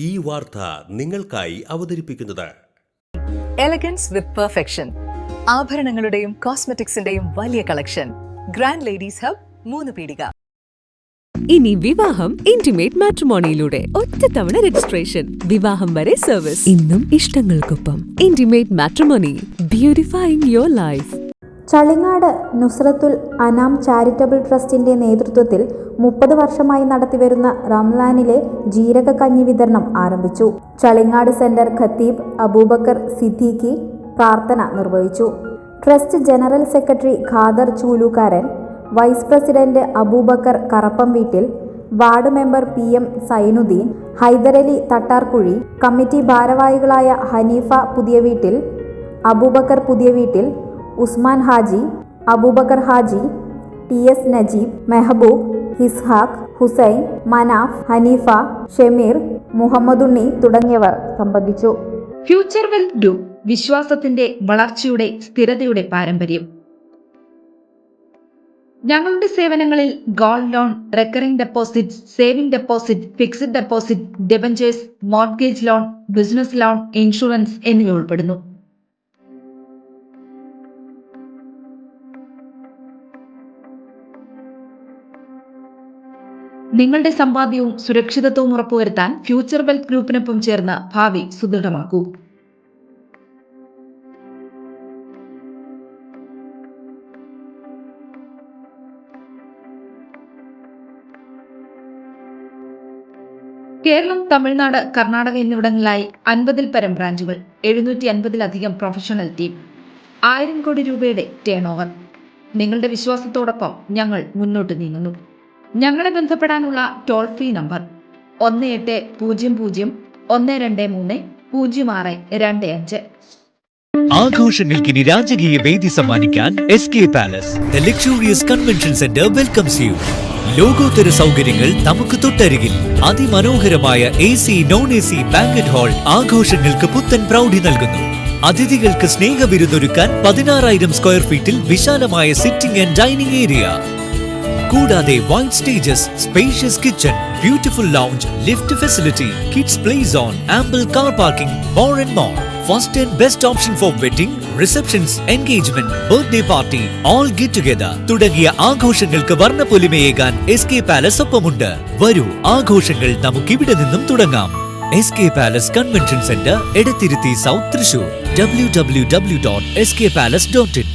ഈ വാർത്ത നിങ്ങൾക്കായി അവതരിപ്പിക്കുന്നത് എലഗൻസ് വിത്ത് പെർഫെക്ഷൻ. ആഭരണങ്ങളുടെയും കോസ്മെറ്റിക്സിന്റെയും വലിയ കളക്ഷൻ. ഗ്രാൻഡ് ലേഡീസ് ഹബ്, 3 പീടിക. ഇനി വിവാഹം ഇന്റിമേറ്റ് മാട്രിമോണിയിലൂടെ ഒറ്റത്തവണ രജിസ്ട്രേഷൻ, വിവാഹം വരെ സർവീസ്. ഇന്നും ഇഷ്ടങ്ങൾക്കൊപ്പം intimate matrimony, beautifying your life. Chalingad Nusrathul Anam charitable ട്രസ്റ്റിന്റെ നേതൃത്വത്തിൽ 30 വർഷമായി നടത്തിവരുന്ന റംലാനിലെ ജീരകക്കഞ്ഞി വിതരണം ആരംഭിച്ചു. ചളിങ്ങാട് സെന്റർ ഖത്തീബ് അബൂബക്കർ സിദ്ദീഖി പ്രാർത്ഥന നിർവഹിച്ചു. Trust general secretary Khader Choolukaran, vice president Abubakar Karappamveettil, ward member PM Zainuddin, Haidarali Thattarkuzhi, committee ഭാരവാഹികളായ ഹനീഫ പുതിയവീട്ടിൽ, അബൂബക്കർ പുതിയവീട്ടിൽ, ഉസ്മാൻ ഹാജി, അബൂബക്കർ ഹാജി, TS നജീബ്, മെഹബൂബ്, ഇസ്ഹാഖ്, ഹുസൈൻ, മനാഫ്, ഹനീഫ, ഷമീർ, മുഹമ്മദുണ്ണി തുടങ്ങിയവർ സംബന്ധിച്ചു. ഫ്യൂച്ചർ വെൽത്ത് ഗ്രൂപ്പ്, വിശ്വാസത്തിന്റെ വളർച്ചയുടെ സ്ഥിരതയുടെ പാരമ്പര്യം. ഞങ്ങളുടെ സേവനങ്ങളിൽ gold loan, recurring deposit, saving deposit, fixed deposit, debentures, mortgage loan, business loan, insurance എന്നിവ ഉൾപ്പെടുന്നു. നിങ്ങളുടെ സമ്പാദ്യവും സുരക്ഷിതത്വവും ഉറപ്പുവരുത്താൻ ഫ്യൂച്ചർ വെൽത്ത് ഗ്രൂപ്പിനൊപ്പം ചേർന്ന് ഭാവി സുദൃഢമാക്കൂ. കേരളം, തമിഴ്നാട്, കർണാടക എന്നിവിടങ്ങളിലായി 50-ൽ പരം ബ്രാഞ്ചുകൾ, 750-ലധികം പ്രൊഫഷണൽ ടീം, 1000 കോടി രൂപയുടെ ടേൺ ഓവർ. നിങ്ങളുടെ വിശ്വാസത്തോടൊപ്പം ഞങ്ങൾ മുന്നോട്ട് നീങ്ങുന്നു. ഞങ്ങളെ ബന്ധപ്പെടാനുള്ള ടോൾ ഫ്രീ നമ്പർ 1800-123-0625. ആഘോഷങ്ങൾക്കിനി രാജകീയ വേദി സമ്മാനിക്കാൻ SK palace. The luxurious convention center welcomes you. ലോകോത്തര സൗകര്യങ്ങൾ നമുക്ക് തൊട്ടരികിൽ. അതിമനോഹരമായ AC, non-AC ബാങ്കറ്റ് ഹാൾ ആഘോഷങ്ങൾക്ക് പുത്തൻ പ്രൗഢി നൽകുന്നു. അതിഥികൾക്ക് സ്നേഹവിരുന്നൊരുക്കാൻ 16,000 സ്ക്വയർ ഫീറ്റിൽ വിശാലമായ സിറ്റിംഗ് ആൻഡ് ഡൈനിങ് ഏരിയ. കൂടാതെ wide stages, spacious kitchen, beautiful lounge, lift facility, kids play zone, ample car parking, more and more. First and best option four wedding, receptions, engagement, birthday party, all get together തുടങ്ങിയ ആഘോഷങ്ങൾക്ക് വർണ്ണപ്പൊലിമയേകാൻ SK palace ഒപ്പമുണ്ട്. വരൂ, ആഘോഷങ്ങൾ നമുക്കിവിടെ നിന്നും തുടങ്ങാം. SK palace convention centre, Edathiruthy south, Thrissur. www.skpalace.in